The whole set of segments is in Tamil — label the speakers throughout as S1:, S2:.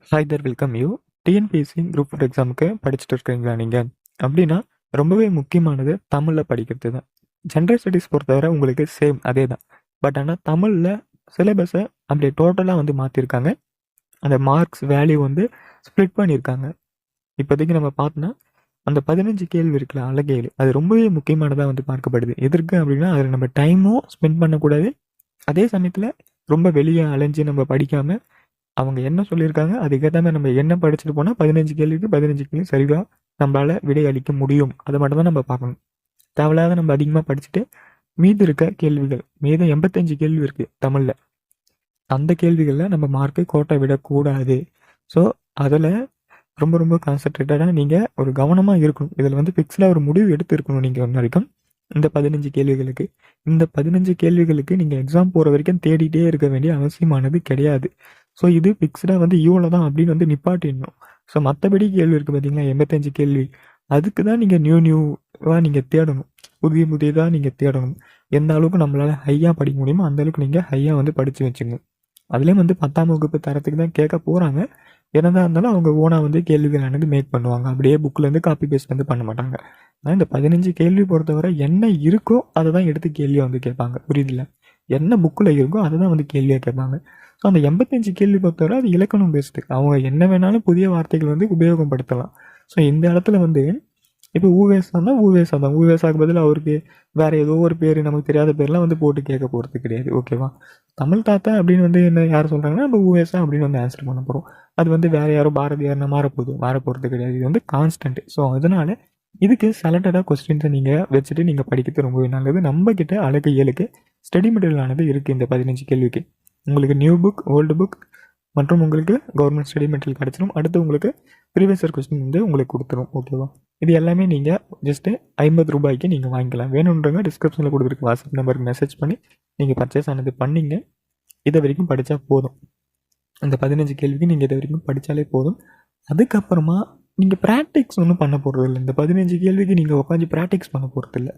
S1: Hi there welcome you. TNPSC group four எக்ஸாமுக்கு படிச்சுட்டு இருக்கீங்களா நீங்கள்? அப்படின்னா ரொம்பவே முக்கியமானது தமிழில் படிக்கிறது தான். ஜென்ரல் ஸ்டடீஸ் பொறுத்தவரை உங்களுக்கு சேம் அதே தான். பட் ஆனால் தமிழில் சிலபஸை அப்படியே டோட்டலாக வந்து மாற்றிருக்காங்க. அந்த மார்க்ஸ் வேல்யூ வந்து ஸ்ப்ளிட் பண்ணியிருக்காங்க. இப்போதைக்கு நம்ம பார்த்தோன்னா அந்த 15 கேள்வி இருக்குல்ல, அழகேலு, அது ரொம்பவே முக்கியமானதாக வந்து பார்க்கப்படுது. எதற்கு அப்படின்னா அதில் நம்ம டைமும் ஸ்பெண்ட் பண்ணக்கூடாது. அதே சமயத்தில் ரொம்ப வெளியே அலைஞ்சு நம்ம படிக்காமல் அவங்க என்ன சொல்லியிருக்காங்க அதுக்கேற்ற மாதிரி நம்ம என்ன படிச்சுட்டு போனால் 15 கேள்விக்கு 15 கேள்வி சரியாக நம்மளால் விடை அளிக்க முடியும். அதை மட்டும் தான் நம்ம பார்க்கணும். தேவையில்லாத நம்ம அதிகமாக படிச்சுட்டு மீதி இருக்க கேள்விகள், மீதம் 85 கேள்வி இருக்குது தமிழில், அந்த கேள்விகளில் நம்ம மார்க்கை கோட்டை விடக்கூடாது. ஸோ அதில் ரொம்ப ரொம்ப கான்சன்ட்ரேட்டடாக நீங்கள் ஒரு கவனமாக இருக்கணும். இதில் வந்து ஃபிக்ஸ்டாக ஒரு முடிவு எடுத்து இருக்கணும். நீங்கள் ஒன்று வரைக்கும் இந்த 15 கேள்விகளுக்கு இந்த 15 கேள்விகளுக்கு நீங்கள் எக்ஸாம் போகிற வரைக்கும் தேடிட்டே இருக்க வேண்டிய அவசியமானது கிடையாது. ஸோ இது ஃபிக்ஸ்டாக வந்து இவ்வளோ தான் அப்படின்னு வந்து நிப்பாட்டிடணும். ஸோ மற்றபடி கேள்வி இருக்குது பார்த்தீங்களா, 85 கேள்வி, அதுக்கு தான் நீங்கள் நியூவாக நீங்கள் தேடணும். புதியதாக நீங்கள் தேடணும். எந்த அளவுக்கு நம்மளால் ஹையாக படிக்க முடியுமோ அந்த அளவுக்கு நீங்கள் ஹையாக வந்து படித்து வச்சுங்க. அதுலேயும் வந்து 10ஆம் வகுப்பு தரத்துக்கு தான் கேட்க போகிறாங்க. என்னதான் இருந்தாலும் அவங்க ஓனாக வந்து கேள்விகள் ஆனது மேக் பண்ணுவாங்க. அப்படியே புக்கிலேருந்து காப்பி பேஸ்ட் வந்து பண்ண மாட்டாங்க. ஆனால் இந்த 15 கேள்வி பொறுத்தவரை என்ன இருக்கோ அதை தான் எடுத்து கேள்வியாக வந்து கேட்பாங்க. புரியுதில்ல? என்ன புக்கில் இருக்கோ அதை தான் வந்து கேள்வியாக கேட்பாங்க. ஸோ அந்த 85 கேள்வி பொறுத்தவரை அது இலக்கணம் பேஸ்டு. அவங்க என்ன வேணாலும் புதிய வார்த்தைகள் வந்து உபயோகப்படுத்தலாம். ஸோ இந்த இடத்துல வந்து இப்போ ஊவேசான்னா ஊவேசா தான். ஊவேசாக்கு பதில் அவருக்கு வேறு ஏதோ ஒரு பேர், நமக்கு தெரியாத பேர்லாம் வந்து போட்டு கேட்க போகிறது கிடையாது. ஓகேவா? தமிழ் தாத்தா அப்படின்னு வந்து என்ன யார் சொல்கிறாங்கன்னா நம்ம ஊவேசா அப்படின்னு வந்து ஆன்சர் பண்ண போகிறோம். அது வந்து வேறு யாரோ பாரதியார்னா மாறப்போகிறது கிடையாது. இது வந்து கான்ஸ்டன்ட். ஸோ அதனால் இதுக்கு செலக்டடாக கொஸ்டின்ஸை நீங்கள் வச்சுட்டு நீங்கள் படிக்கிறது ரொம்பவே நல்லது. நம்மக்கிட்ட அழகு 7க்கு ஸ்டடி மெட்டீரியல் ஆனது இருக்குது. இந்த 15 கேள்விக்கு உங்களுக்கு நியூ புக், ஓல்டு புக் மற்றும் உங்களுக்கு கவர்மெண்ட் ஸ்டடி மெட்டீரியல் கிடச்சிடும். அடுத்து உங்களுக்கு ப்ரீவியஸ் இயர் கொஸ்டின் வந்து உங்களுக்கு கொடுத்துரும். ஓகேவா? இது எல்லாமே நீங்கள் ஜஸ்ட்டு 50 ரூபாய்க்கு நீங்கள் வாங்கிக்கலாம். வேணுன்றவங்க டிஸ்கிரிப்ஷனில் கொடுத்துருக்க வாட்ஸ்அப் நம்பருக்கு மெசேஜ் பண்ணி நீங்கள் பர்ச்சேஸ் ஆனது பண்ணிங்க. இதை வரைக்கும் படித்தா போதும். இந்த 15 கேள்விக்கு நீங்கள் இதை வரைக்கும் படித்தாலே போதும். அதுக்கப்புறமா நீங்கள் ப்ராக்டிக்ஸ் ஒன்றும் பண்ண போகிறது இல்லை. இந்த 15 கேள்விக்கு நீங்கள் உட்காந்து ப்ராக்டிக்ஸ் பண்ண போகிறது இல்லை.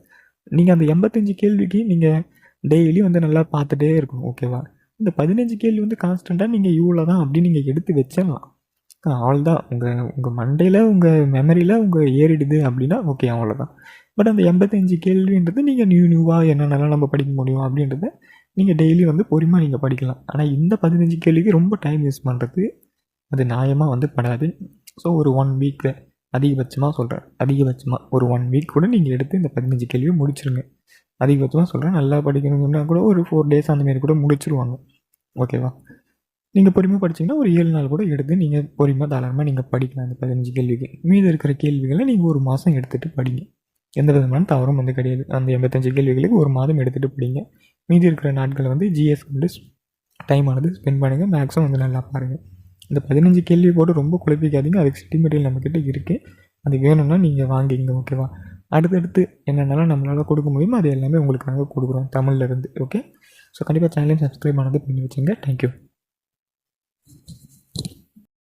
S1: நீங்கள் அந்த 85 கேள்விக்கு நீங்கள் டெய்லி வந்து நல்லா பார்த்துட்டே இருக்கணும். ஓகேவா? இந்த 15 கேள்வி வந்து கான்ஸ்டண்ட்டாக நீங்கள் இவ்வளோ தான் அப்படின்னு நீங்கள் எடுத்து வச்சிடலாம். அவ்வளோதான். உங்கள் மண்டையில், உங்கள் மெமரியில் ஏறிடுது அப்படின்னா ஓகே, அவ்வளோதான். பட் அந்த 85 கேள்வின்றது நீங்கள் நியூவாக என்னென்னலாம் நம்ம படிக்க முடியும் அப்படின்றத நீங்கள் டெய்லி வந்து பொறுமையாக நீங்கள் படிக்கலாம். ஆனால் இந்த 15 கேள்விக்கு ரொம்ப டைம் வேஸ்ட் பண்ணுறது அது நியாயமாக வந்து படாது. ஸோ ஒரு 1 வீக்கில் அதிகபட்சமாக சொல்கிறேன், அதிகபட்சமாக ஒரு 1 வீக் கூட நீங்கள் எடுத்து இந்த 15 கேள்வியை முடிச்சிருங்க. அதிகபட்சமாக சொல்கிறேன். நல்லா படிக்கணும்னா கூட ஒரு 4 டேஸ் அந்தமாரி கூட முடிச்சிருவாங்க. ஓகேவா? நீங்கள் பொறுமையாக படிச்சிங்கன்னா ஒரு 7 நாள் கூட எடுத்து நீங்கள் பொறுமையாக தாராளமாக நீங்கள் படிக்கலாம். இந்த 15 கேள்விக்கு மீதி இருக்கிற கேள்விகளை நீங்கள் ஒரு மாதம் எடுத்துகிட்டு படிங்க. எந்த விதமான தவறும் வந்து கிடையாது. அந்த 85 கேள்விகளுக்கு ஒரு மாதம் எடுத்துகிட்டு படிங்க. மீதி இருக்கிற நாட்களை வந்து ஜிஎஸ் வந்து டைம் ஆனது ஸ்பெண்ட் பண்ணுங்கள். மேக்ஸிமம் வந்து நல்லா பாருங்கள். இந்த 15 கேள்வி போட்டு ரொம்ப குழப்பிக்காதீங்க. அதுக்கு ஸ்டடி மெட்டீரியல் நம்மக்கிட்ட இருக்குது. அது வேணும்னா நீங்கள் வாங்கிங்க. ஓகேவா? அடுத்தடுத்து என்னென்னலாம் நம்மளால் கொடுக்க முடியுமோ அது எல்லாமே உங்களுக்கு நாங்கள் கொடுக்குறோம் தமிழ்லேருந்து. ஓகே? ஸோ கண்டிப்பாக சேனலையும் சப்ஸ்கிரைப் ஆனது பண்ணி வச்சுங்க. தேங்க்யூ.